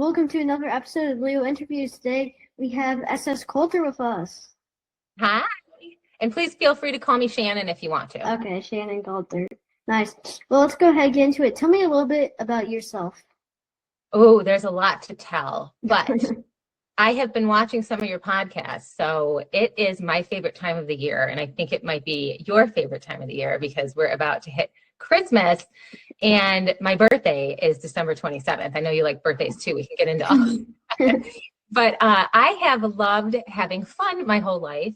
welcome to another episode of Leo Interviews. Today we have SS Coulter with us. Hi, and please feel free to call me Shannon if you want to. Okay, Shannon Coulter. Nice. Well, let's go ahead and get into it. Tell me a little bit about yourself. Oh, there's a lot to tell, but I have been watching some of your podcasts, so it is my favorite time of the year, and I think it might be your favorite time of the year because we're about to hit Christmas, and my birthday is December 27th. I know you like birthdays too. We can get into all that. But I have loved having fun my whole life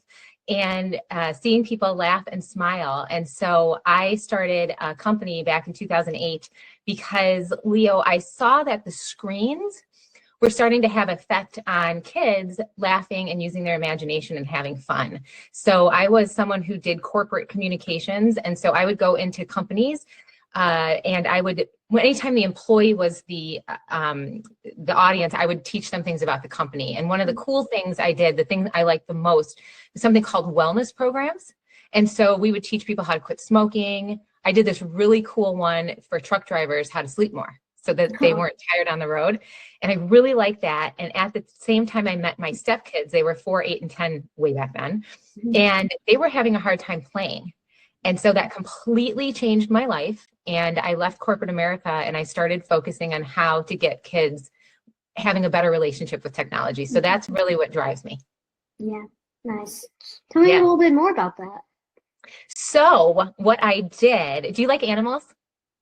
and seeing people laugh and smile. And so I started a company back in 2008 because, Leo, I saw that the screens were starting to have effect on kids laughing and using their imagination and having fun. So I was someone who did corporate communications. And so I would go into companies and I would, anytime the employee was the audience, I would teach them things about the company. And one of the cool things I did, the thing I liked the most, was something called wellness programs. And so we would teach people how to quit smoking. I did this really cool one for truck drivers, how to sleep more, so that they weren't tired on the road. And I really liked that. And at the same time, I met my stepkids. They were 4, 8, and 10 way back then. And they were having a hard time playing. And so that completely changed my life. And I left corporate America and I started focusing on how to get kids having a better relationship with technology. So that's really what drives me. Yeah, nice. Tell me a little bit more about that. So what I did, do you like animals?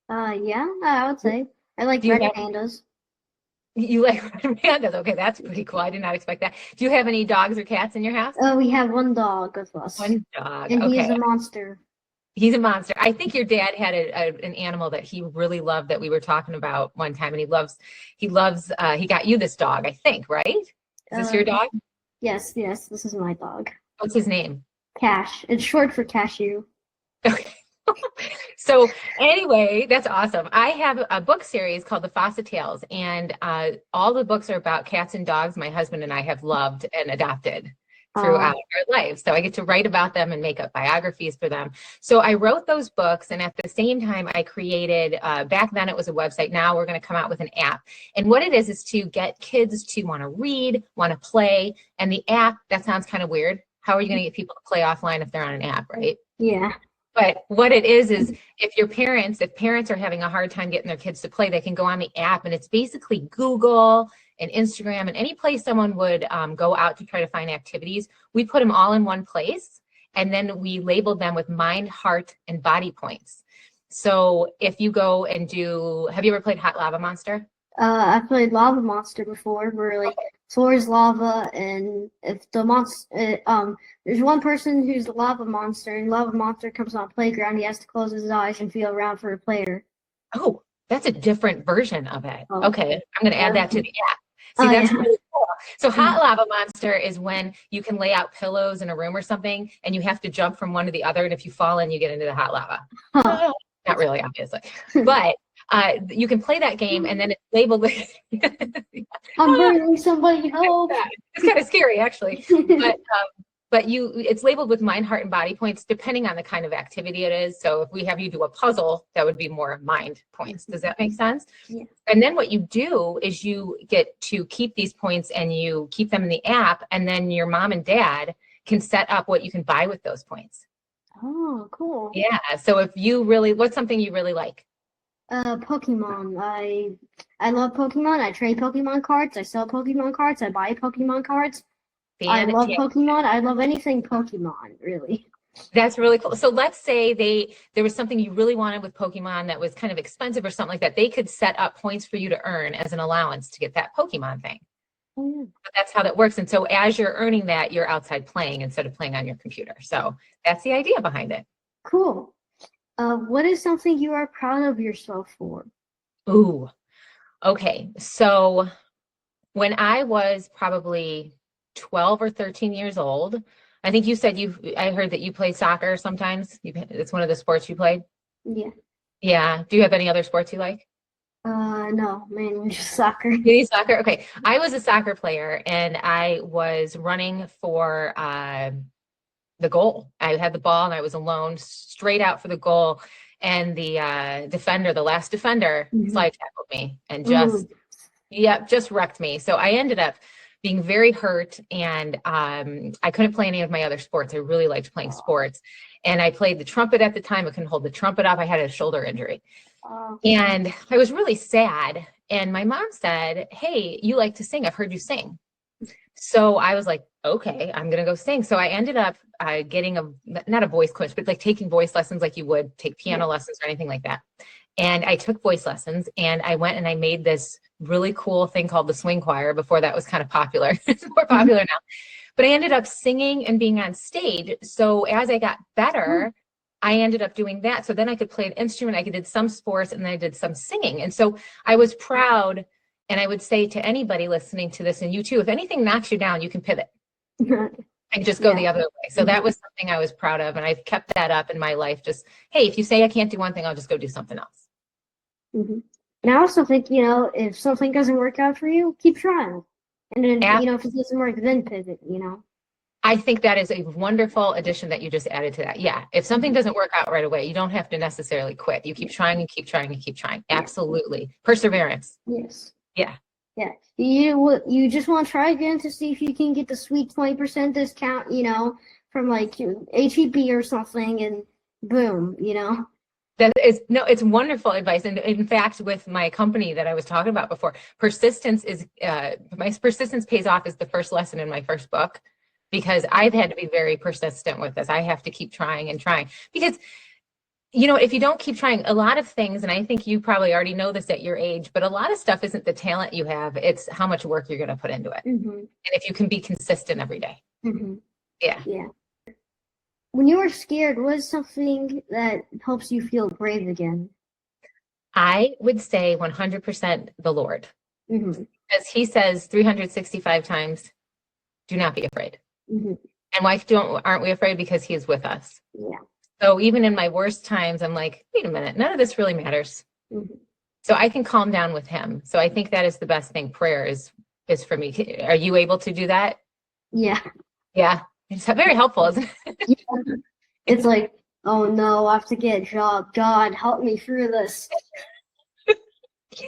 Yeah, I would say. I like red pandas. You like red pandas? Okay, that's pretty cool. I did not expect that. Do you have any dogs or cats in your house? We have one dog with us. One dog. And okay. He's a monster. He's a monster. I think your dad had an animal that he really loved that we were talking about one time, and he got you this dog, I think, right? Is this your dog? Yes, this is my dog. What's his name? Cash. It's short for cashew. Okay. So anyway, that's awesome. I have a book series called The Fossa Tales, and all the books are about cats and dogs my husband and I have loved and adopted throughout our lives. So I get to write about them and make up biographies for them. So I wrote those books, and at the same time I created, back then it was a website, now we're going to come out with an app. And what it is to get kids to want to read, want to play. And the app, that sounds kind of weird. How are you going to get people to play offline if they're on an app, right? Yeah. But what it is if parents are having a hard time getting their kids to play, they can go on the app, and it's basically Google and Instagram and any place someone would go out to try to find activities. We put them all in one place, and then we labeled them with mind, heart, and body points. So if you go and have you ever played Hot Lava Monster? I played Lava Monster before, where like floor is lava, and if the monster, there's one person who's the lava monster, and lava monster comes on a playground, he has to close his eyes and feel around for a player. Oh, that's a different version of it. Okay, I'm going to add that to the app. See, that's really cool. So Hot Lava Monster is when you can lay out pillows in a room or something, and you have to jump from one to the other, and if you fall in, you get into the hot lava. Not really, obviously, but you can play that game, and then it's labeled with I'm burning somebody, help. It's kind of scary, actually. But it's labeled with mind, heart, and body points depending on the kind of activity it is. So if we have you do a puzzle, that would be more mind points. Does that make sense? Yeah. And then what you do is you get to keep these points and you keep them in the app, and then your mom and dad can set up what you can buy with those points. Oh, cool. Yeah. So what's something you really like? Pokemon. I love Pokemon. I trade Pokemon cards. I sell Pokemon cards. I buy Pokemon cards. I love Pokemon. I love anything Pokemon, really. That's really cool. So let's say there was something you really wanted with Pokemon that was kind of expensive or something like that. They could set up points for you to earn as an allowance to get that Pokemon thing. Oh, yeah. But that's how that works. And so as you're earning that, you're outside playing instead of playing on your computer. So that's the idea behind it. Cool. What is something you are proud of yourself for? Ooh, okay. So when I was probably 12 or 13 years old, I think you said I heard that you play soccer sometimes. It's one of the sports you played? Yeah. Yeah. Do you have any other sports you like? No, mainly just soccer. Really, soccer? Okay. I was a soccer player, and I was running for the goal. I had the ball and I was alone, straight out for the goal. And the last defender slide tackled me and just Yep, just wrecked me. So I ended up being very hurt, and I couldn't play any of my other sports. I really liked playing sports. And I played the trumpet at the time. I couldn't hold the trumpet up. I had a shoulder injury. And I was really sad. And my mom said, "Hey, you like to sing. I've heard you sing." So I was like, okay, I'm going to go sing. So I ended up getting not a voice coach, but like taking voice lessons like you would take piano lessons or anything like that. And I took voice lessons, and I went and I made this really cool thing called the swing choir. Before that was kind of popular. It's more popular now. But I ended up singing and being on stage. So as I got better, I ended up doing that. So then I could play an instrument. I did some sports, and then I did some singing. And so I was proud. And I would say to anybody listening to this, and you too, if anything knocks you down, you can pivot and just go the other way. So that was something I was proud of. And I've kept that up in my life. Just, hey, if you say I can't do one thing, I'll just go do something else. And I also think, if something doesn't work out for you, keep trying. And then, if it doesn't work, then pivot, I think that is a wonderful addition that you just added to that. Yeah. If something doesn't work out right away, you don't have to necessarily quit. You keep trying and keep trying and keep trying. Absolutely. Perseverance. Yes. Yeah. Yeah. You just want to try again to see if you can get the sweet 20% discount, from like HEB or something, and boom, It's wonderful advice. And in fact, with my company that I was talking about before, persistence pays off is the first lesson in my first book, because I've had to be very persistent with this. I have to keep trying and trying, because if you don't keep trying, a lot of things, and I think you probably already know this at your age, but a lot of stuff isn't the talent you have, it's how much work you're going to put into it. And if you can be consistent every day. Yeah. When you were scared, what is something that helps you feel brave again? I would say 100% the Lord. As he says 365 times, do not be afraid. And why aren't we afraid? Because he is with us. Yeah. So even in my worst times, I'm like, wait a minute, none of this really matters. So I can calm down with him. So I think that is the best thing. Prayer is for me. Are you able to do that? Yeah. Yeah. It's very helpful, isn't it? It's like, oh no, I have to get a job. God, help me through this.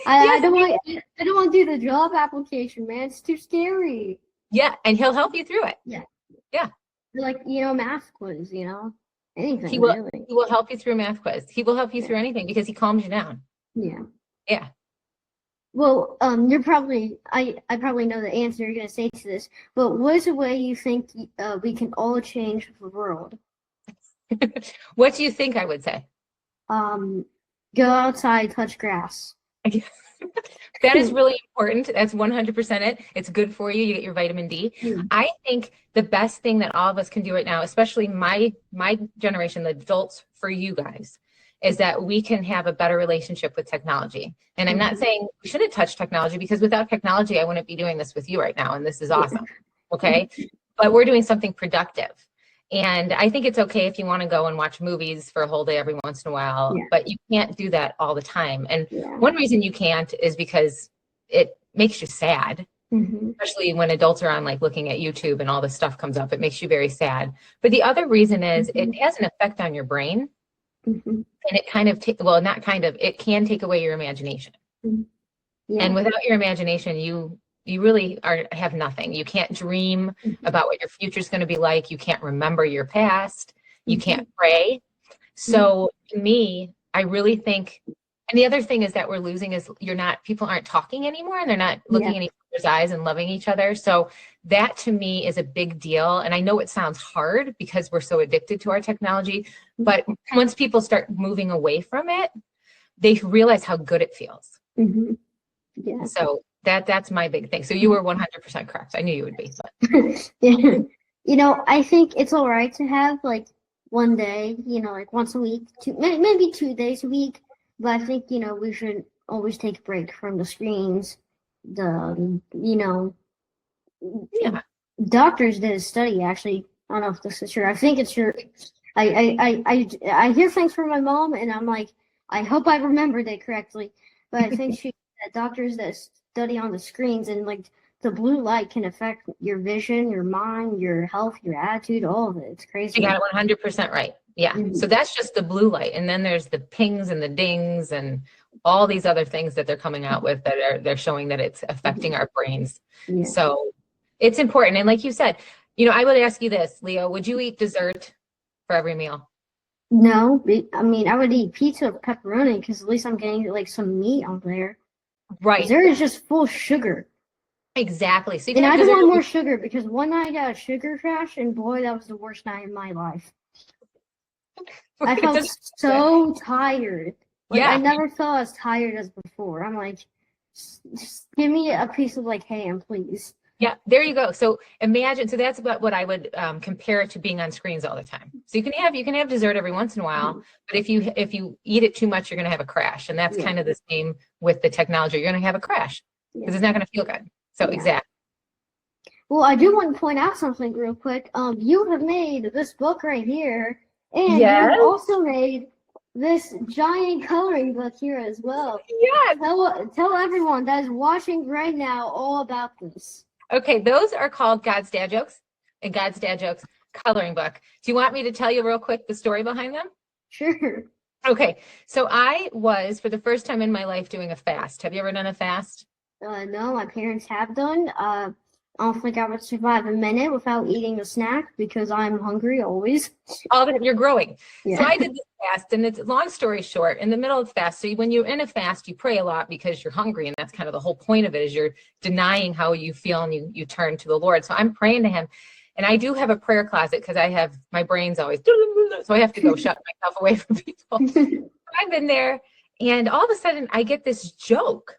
I don't want to do the job application, man. It's too scary. Yeah, and he'll help you through it. Yeah. Yeah. Like, math quiz, anything. He will really. He will help you through math quiz. He will help you through anything because he calms you down. Yeah. Yeah. Well, I probably know the answer you're going to say to this, but what is a way you think we can all change the world? What do you think I would say? Go outside, touch grass. That is really important. That's 100% it. It's good for you. You get your vitamin D. I think the best thing that all of us can do right now, especially my generation, the adults, for you guys, is that we can have a better relationship with technology. And I'm not saying we shouldn't touch technology, because without technology, I wouldn't be doing this with you right now. And this is awesome. Okay. But we're doing something productive. And I think it's okay if you want to go and watch movies for a whole day every once in a while, but you can't do that all the time. And one reason you can't is because it makes you sad, especially when adults are on like looking at YouTube and all this stuff comes up. It makes you very sad. But the other reason is it has an effect on your brain. And it it can take away your imagination. And without your imagination, you really have nothing. You can't dream about what your future is going to be like. You can't remember your past. You can't pray. So to me, I really think, and the other thing is that we're losing is people aren't talking anymore, and they're not looking in each other's eyes and loving each other. So that to me is a big deal. And I know it sounds hard because we're so addicted to our technology, but once people start moving away from it, they realize how good it feels. Yeah. So that's my big thing. So you were 100% correct. I knew you would be. But. I think it's all right to have like one day, like once a week, maybe 2 days a week. But I think, we should always take a break from the screens. Doctors did a study, actually. I don't know if this is true. I think it's true. I hear things from my mom, and I'm like, I hope I remembered it correctly. But I think doctors that study on the screens, and like the blue light can affect your vision, your mind, your health, your attitude, all of it. It's crazy. You got it 100% right. Yeah. So that's just the blue light. And then there's the pings and the dings and all these other things that they're coming out with that they're showing that it's affecting our brains. Yeah. So it's important. And like you said, I would ask you this, Leo, would you eat dessert for every meal? No, I mean, I would eat pizza with pepperoni because at least I'm getting like some meat on there. Right. Dessert is just full of sugar. Exactly. So and I don't want more sugar because one night I got a sugar crash, and boy, that was the worst night in my life. I felt so tired. Like, I never felt as tired as before. I'm like, just give me a piece of like ham, please. Yeah, there you go. So imagine, so that's about what I would compare it to being on screens all the time. So you can have dessert every once in a while, but if you eat it too much, you're going to have a crash. And that's kind of the same with the technology. You're going to have a crash because it's not going to feel good. So exactly. Well, I do want to point out something real quick. You have made this book right here, and you also made this giant coloring book here as well. Yeah. Tell everyone that is watching right now all about this. Okay, those are called God's Dad Jokes and God's Dad Jokes coloring book. Do you want me to tell you real quick the story behind them? Sure. Okay, so I was, for the first time in my life, doing a fast. Have you ever done a fast? No, my parents have done. I don't think I would survive a minute without eating a snack because I'm hungry always. All of it, you're growing. Yeah. So I did this fast, and it's long story short, in the middle of the fast, so when you're in a fast, you pray a lot because you're hungry, and that's kind of the whole point of it, is you're denying how you feel, and you turn to the Lord. So I'm praying to him, and I do have a prayer closet because my brain's always, so I have to go shut myself away from people. I've been there, and all of a sudden, I get this joke.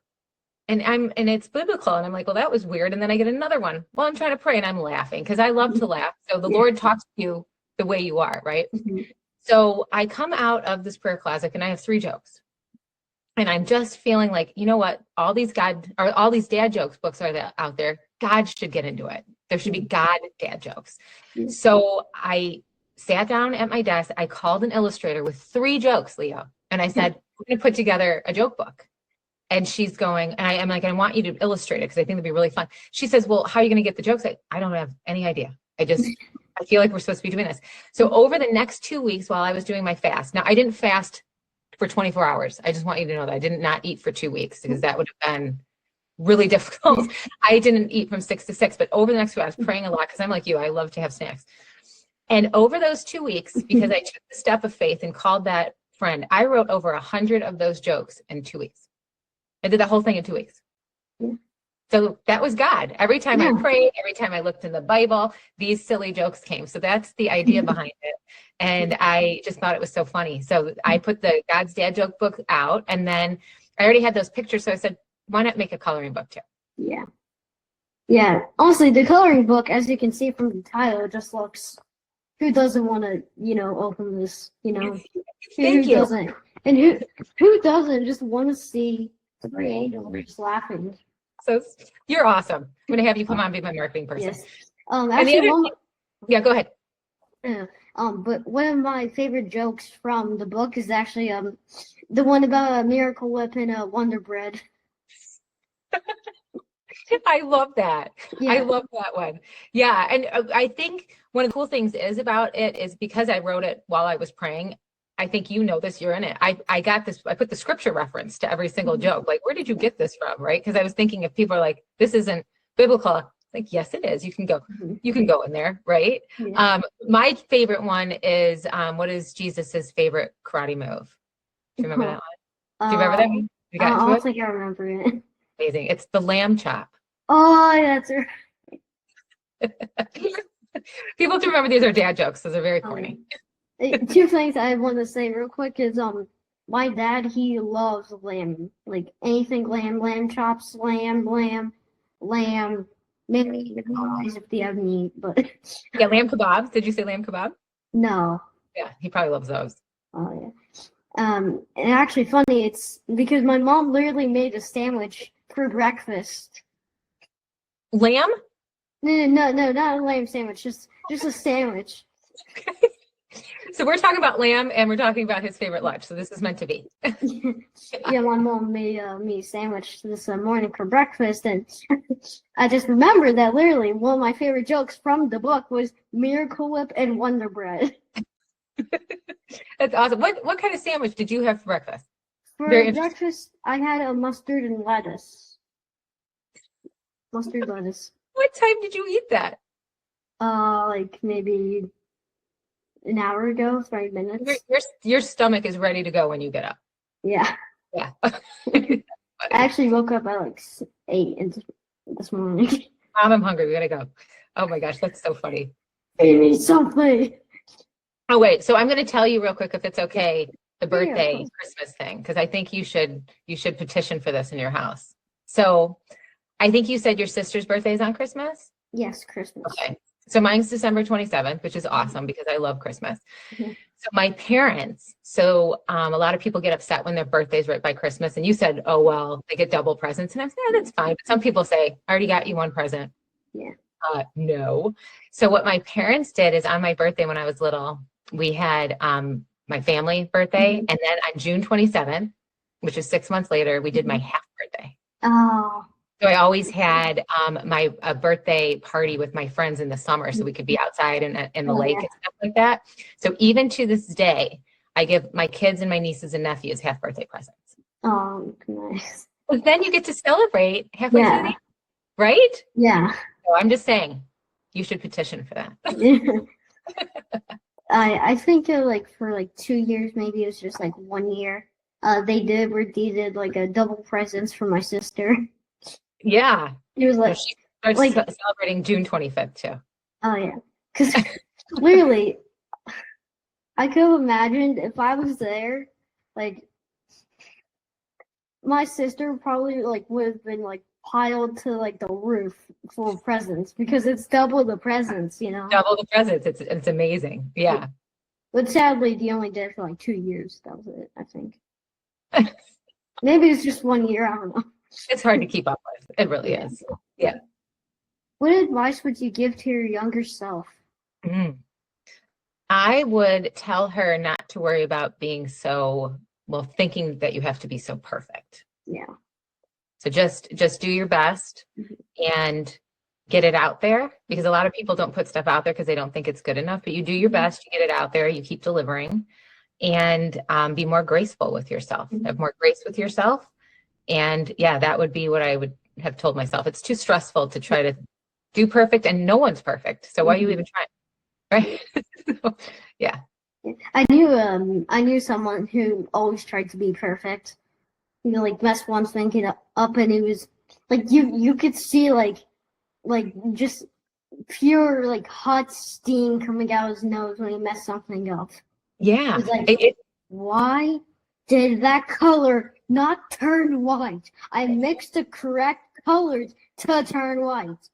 And it's biblical, and I'm like, well, that was weird. And then I get another one. Well, I'm trying to pray, and I'm laughing because I love to laugh. So the Lord talks to you the way you are, right? Mm-hmm. So I come out of this prayer closet, and I have 3 jokes, and I'm just feeling like, you know what? All these dad jokes books are out there. God should get into it. There should be God dad jokes. Mm-hmm. So I sat down at my desk. I called an illustrator with 3 jokes, Leo, and I said, we're going to put together a joke book. And she's going, and I'm like, I want you to illustrate it because I think it'd be really fun. She says, well, how are you going to get the jokes? I don't have any idea. I feel like we're supposed to be doing this. So over the next 2 weeks while I was doing my fast, now I didn't fast for 24 hours. I just want you to know that I did not eat for 2 weeks because that would have been really difficult. I didn't eat from 6 to 6, but over the next 2 hours, I was praying a lot because I'm like you, I love to have snacks. And over those 2 weeks, because I took the step of faith and called that friend, I wrote over 100 of those jokes in 2 weeks. I did the whole thing in 2 weeks. Yeah. So that was God. Every time I prayed, every time I looked in the Bible, these silly jokes came. So that's the idea behind it. And I just thought it was so funny. So I put the God's Dad Joke book out, and then I already had those pictures. So I said, why not make a coloring book too? Yeah. Yeah. Honestly, the coloring book, as you can see from the title, just looks, who doesn't want to, open this, Thank you. Doesn't? And who doesn't just want to see the angel just laughing? So you're awesome. I'm going to have you come on and be my marketing person. Yes. Actually, go ahead. But one of my favorite jokes from the book is actually the one about a Miracle Whip and a Wonder Bread. I love that. Yeah. I love that one. Yeah. And I think one of the cool things about it is because I wrote it while I was praying. I think you know this, you're in it. I got this, I put the scripture reference to every single joke. Like, where did you get this from? Right. Because I was thinking if people are like, this isn't biblical, like, yes, it is. You can go in there. Right. Yeah. My favorite one is, what is Jesus's favorite karate move? Do you remember that one? Do you remember that one? I don't think I remember it. Amazing. It's the lamb chop. Oh, that's right. People have to remember these are dad jokes, so they're very corny. 2 things I want to say real quick is my dad, he loves lamb, like anything lamb chops, lamb, maybe the kebabs if they have meat, but yeah, lamb kebabs. Did you say lamb kebab? No. Yeah, he probably loves those. Oh yeah. And actually funny, it's because my mom literally made a sandwich for breakfast. Lamb? No, not a lamb sandwich, just a sandwich. So we're talking about lamb, and we're talking about his favorite lunch. So this is meant to be. Yeah, my mom made me a sandwich this morning for breakfast, and I just remembered that literally one of my favorite jokes from the book was Miracle Whip and Wonder Bread. That's awesome. What kind of sandwich did you have for breakfast? For Very interesting. breakfast, I had a mustard and lettuce. Mustard lettuce. What time did you eat that? Like maybe an hour ago, 30 minutes. Your stomach is ready to go when you get up. Yeah. Yeah. I actually woke up at like 8 this morning. Mom, I'm hungry. We gotta go. Oh my gosh, that's so funny. They need something. Oh wait, so I'm gonna tell you real quick if it's okay, the Yeah, of birthday course. Christmas thing, because I think you should petition for this in your house. So I think you said your sister's birthday is on Christmas? Yes, Christmas. Okay. So mine's December 27th, which is awesome because I love Christmas. Mhm. So my parents, a lot of people get upset when their birthday's right by Christmas. And you said, oh, well, they get double presents. And I said, yeah, that's fine. But some people say, I already got you one present. Yeah. No. So what my parents did is on my birthday when I was little, we had my family birthday. Mhm. And then on June 27th, which is 6 months later, we did my half birthday. Oh. So I always had my birthday party with my friends in the summer so we could be outside in the lake and stuff like that. So even to this day, I give my kids and my nieces and nephews half birthday presents. Oh, nice. But then you get to celebrate halfway through the Yeah. year, right? Yeah. So I'm just saying, you should petition for that. I think like for like 2 years, maybe it was just like 1 year. They did like a double presents for my sister. Yeah. It was So like, she starts like, celebrating June 25th too. oh yeah, because clearly, I could have imagined if I was there, like my sister probably like would have been like piled to like the roof full of presents because it's double the presents, you know. Double the presents. It's amazing. Yeah. But sadly, they only did it for like 2 years. That was it, I think. Maybe it's just 1 year. I don't know. It's hard to keep up with. It really is. Yeah. What advice would you give to your younger self? I would tell her not to worry about being thinking that you have to be so perfect. Yeah. So just do your best and get it out there, because a lot of people don't put stuff out there because they don't think it's good enough, but you do your best, you get it out there, you keep delivering, and be more graceful with yourself, have more grace with yourself. And yeah, that would be what I would have told myself. It's too stressful to try to do perfect, and no one's perfect. So why are you even trying? Right? Yeah. I knew someone who always tried to be perfect. You know, like messed one thing up, and it was like you could see like just pure like hot steam coming out of his nose when he messed something up. Yeah. It's like, why did that color not turn white? I mixed the correct colors to turn white.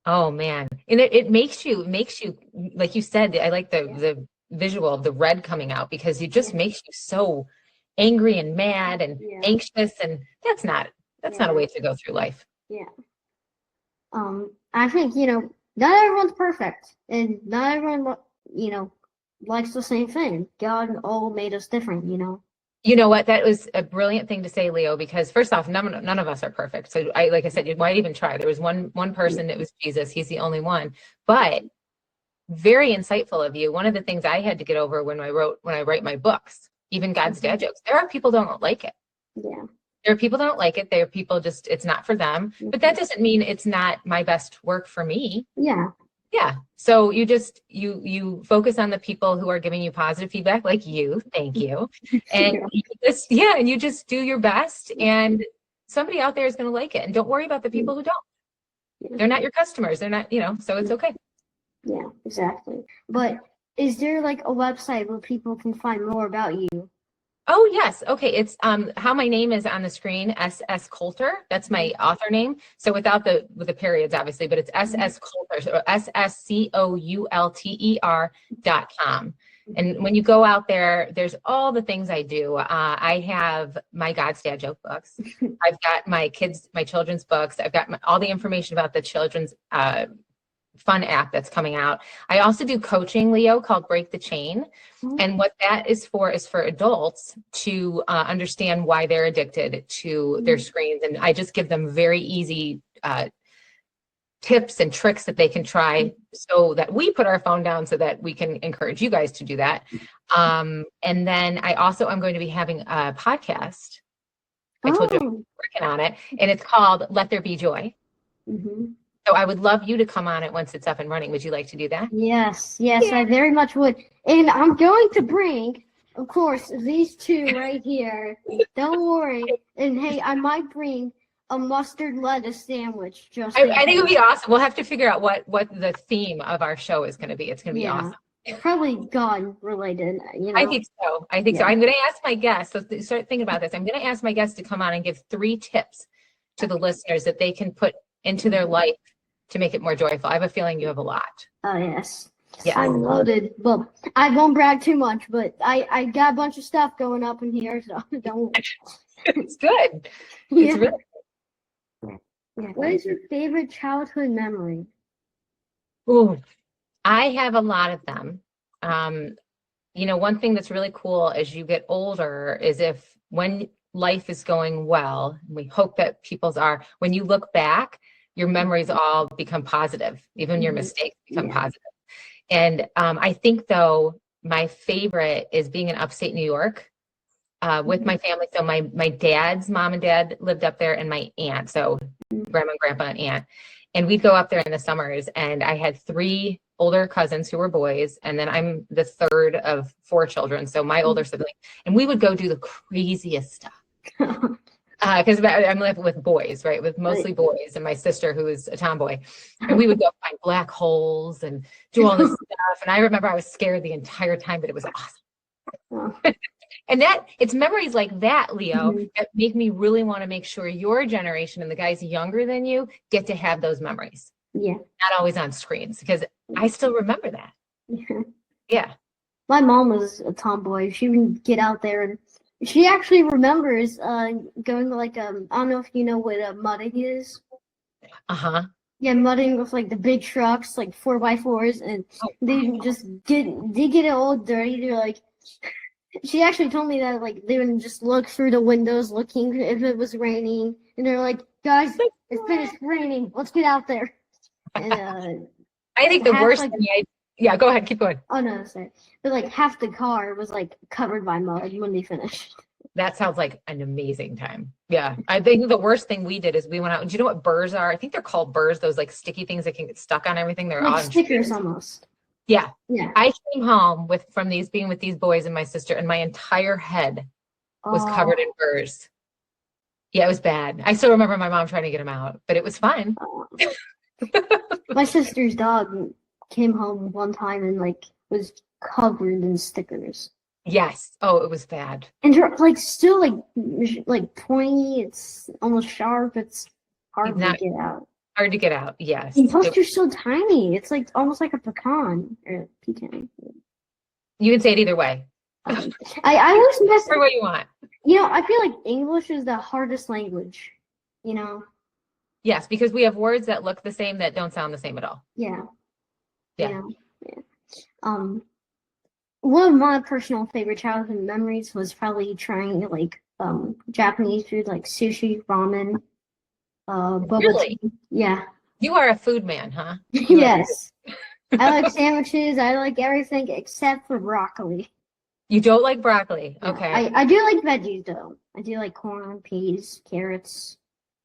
Oh man. And it makes you, like you said, I like the visual of the red coming out, because it just makes you so angry and mad and anxious, and that's not a way to go through life. Yeah. I think, not everyone's perfect, and not everyone, likes the same thing. God all made us different, You know what? That was a brilliant thing to say, Leo, because first off, none of us are perfect. So like I said, why even try? There was one person, it was Jesus. He's the only one. But very insightful of you. One of the things I had to get over when I write my books, even God's dad jokes, there are people who don't like it. Yeah. There are people that don't like it. There are people just, it's not for them. But that doesn't mean it's not my best work for me. Yeah. Yeah. So you just, you focus on the people who are giving you positive feedback, like you. Thank you. And and you just do your best, and somebody out there is going to like it. And don't worry about the people who don't. Yeah. They're not your customers. They're not, so it's okay. Yeah, exactly. But is there like a website where people can find more about you? Oh yes. Okay. It's how my name is on the screen, S Coulter. That's my author name. So with the periods, obviously, but it's SS Coulter, so SSCOULTER.com. And when you go out there, there's all the things I do. I have my God's Dad joke books. I've got my children's books. I've got all the information about the children's fun app that's coming out. I also do coaching, Leo, called Break the Chain. And what that is for adults to understand why they're addicted to their screens. And I just give them very easy tips and tricks that they can try, so that we put our phone down, so that we can encourage you guys to do that. And then I'm going to be having a podcast I told you I'm Oh. working on it, and it's called Let There Be Joy. Hmm. So I would love you to come on it once it's up and running. Would you like to do that? Yes, yes, Yeah. I very much would. And I'm going to bring, of course, these two right here. Don't worry. And hey, I might bring a mustard lettuce sandwich just in I think it would case. be awesome. We'll have to figure out what the theme of our show is going to be. It's going to be Yeah. awesome. Probably gun related, you I know. think so. I think so. Yeah. I'm going to ask my guests. So start thinking about this. I'm going to ask my guests to come on and give 3 tips to the listeners that they can put into their life to make it more joyful. I have a feeling you have a lot. Oh yes. Yes. I'm loaded. Well, I won't brag too much, but I got a bunch of stuff going up in here, so don't. It's good. Yeah. It's really Yeah. What is your favorite childhood memory? Ooh, I have a lot of them. One thing that's really cool as you get older is if when life is going well, and we hope that people's are, when you look back, your memories all become positive, even your mistakes become positive. And I think, though, my favorite is being in upstate New York with my family. So my dad's mom and dad lived up there, and my aunt, so grandma and grandpa and aunt. And we'd go up there in the summers, and I had 3 older cousins who were boys, and then I'm the third of 4 children, so my older sibling. And we would go do the craziest stuff. Because I'm living with boys, right? With mostly boys, and my sister, who is a tomboy. And we would go find black holes and do all this stuff. And I remember I was scared the entire time, but it was awesome. And it's memories like that, Leo, that make me really want to make sure your generation and the guys younger than you get to have those memories. Yeah. Not always on screens, because I still remember that. Yeah. My mom was a tomboy. She would get out there, and she actually remembers going to I don't know if you know what mudding is. Uh-huh. Yeah, mudding with the big trucks, 4x4s, and they just get it all dirty. They're she actually told me that they would just look through the windows looking if it was raining, and they're like, guys, it's finished raining. Let's get out there. And I think the worst thing yeah, go ahead, keep going. Oh no, sorry. But half the car was covered by mud when they finished. That sounds like an amazing time. Yeah. I think the worst thing we did is we went out, and do you know what burrs are? I think they're called burrs, those sticky things that can get stuck on everything. They're on stickers almost. Yeah. Yeah. I came home from being with these boys and my sister, and my entire head was covered in burrs. Yeah, it was bad. I still remember my mom trying to get them out, but it was fine. My sister's dog came home one time and was covered in stickers. Yes. Oh, it was bad. And they're still pointy. It's almost sharp. It's hard to get out. Hard to get out. Yes. And plus, they're so tiny. It's almost like a pecan or pecan. You can say it either way. I always miss for what you want. I feel like English is the hardest language. Yes, because we have words that look the same that don't sound the same at all. Yeah. Yeah. One of my personal favorite childhood memories was probably trying Japanese food like sushi, ramen, bubble Really? tea. Yeah. You are a food man, huh? Yes. I like sandwiches. I like everything except for broccoli. You don't like broccoli? Yeah. Okay. I do like veggies though. I do like corn, peas, carrots.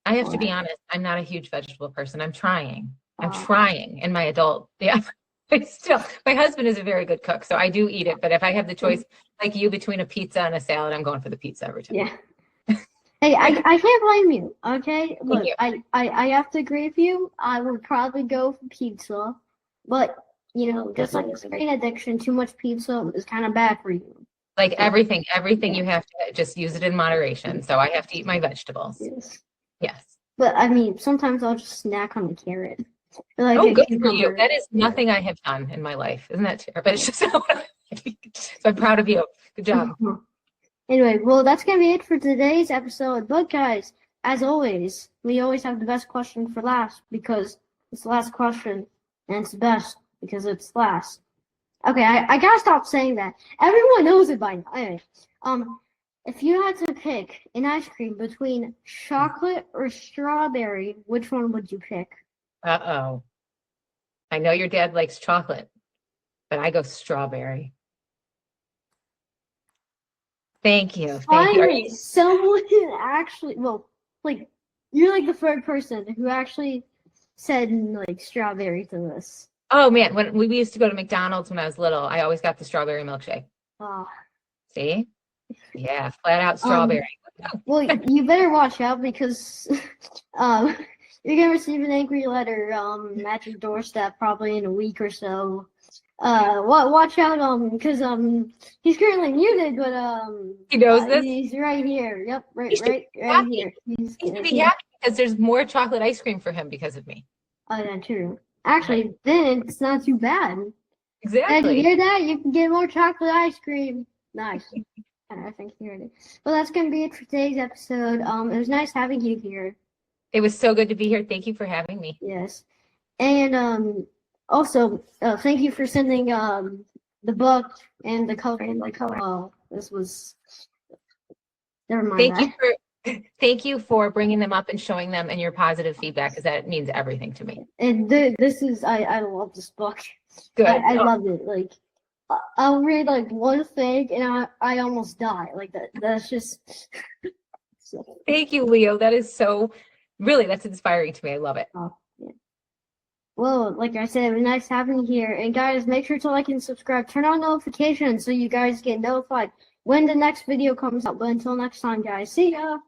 I have to be honest, I'm not a huge vegetable person. I'm trying in my adult. Yeah. My husband is a very good cook, so I do eat it. But if I have the choice, like you, between a pizza and a salad, I'm going for the pizza every time. Yeah. Hey, I can't blame you. Okay, look, I have to agree with you. I would probably go for pizza, but just like a screen addiction, too much pizza is kind of bad for you. Like everything you have to just use it in moderation. So I have to eat my vegetables. Yes. But I mean, sometimes I'll just snack on the carrot. Good for you. That is nothing I have done in my life. Isn't that terrible? But it's just so I'm proud of you. Good job. Anyway, well, that's going to be it for today's episode. But guys, as always, we always have the best question for last because it's the last question, and it's the best because it's last. Okay, I gotta stop saying that. Everyone knows it by now. Anyway, if you had to pick an ice cream between chocolate or strawberry, which one would you pick? Uh-oh. I know your dad likes chocolate, but I go strawberry. Thank you. Thank you. Finally, someone actually, well, like, you're like the third person who actually said like strawberry to this. Oh man, when we used to go to McDonald's when I was little, I always got the strawberry milkshake. Ah. See? Yeah, flat out strawberry. Well, you better watch out because you're gonna receive an angry letter at your doorstep probably in a week or so. Watch out because he's currently muted, but He knows this. he's right here. Yep, right happy. here. He should be happy because there's more chocolate ice cream for him because of me. Oh, yeah, true. Actually, then it's not too bad. Exactly. Did you hear that? You can get more chocolate ice cream. Nice. I think you heard it. Well, that's gonna be it for today's episode. It was nice having you here. It was so good to be here. Thank you for having me. Yes, and also thank you for sending the book and the color and the color. Oh, this was. Never mind. Thank you for bringing them up and showing them and your positive feedback because that means everything to me. And this is I love this book. Good. I loved it. Like. I'll read like one thing and I almost die. Like that's just so. Thank you, Leo. That is that's inspiring to me. I love it. Oh, yeah. Well, like I said, it was nice having you here. And guys, make sure to like and subscribe. Turn on notifications so you guys get notified when the next video comes out. But until next time, guys, see ya.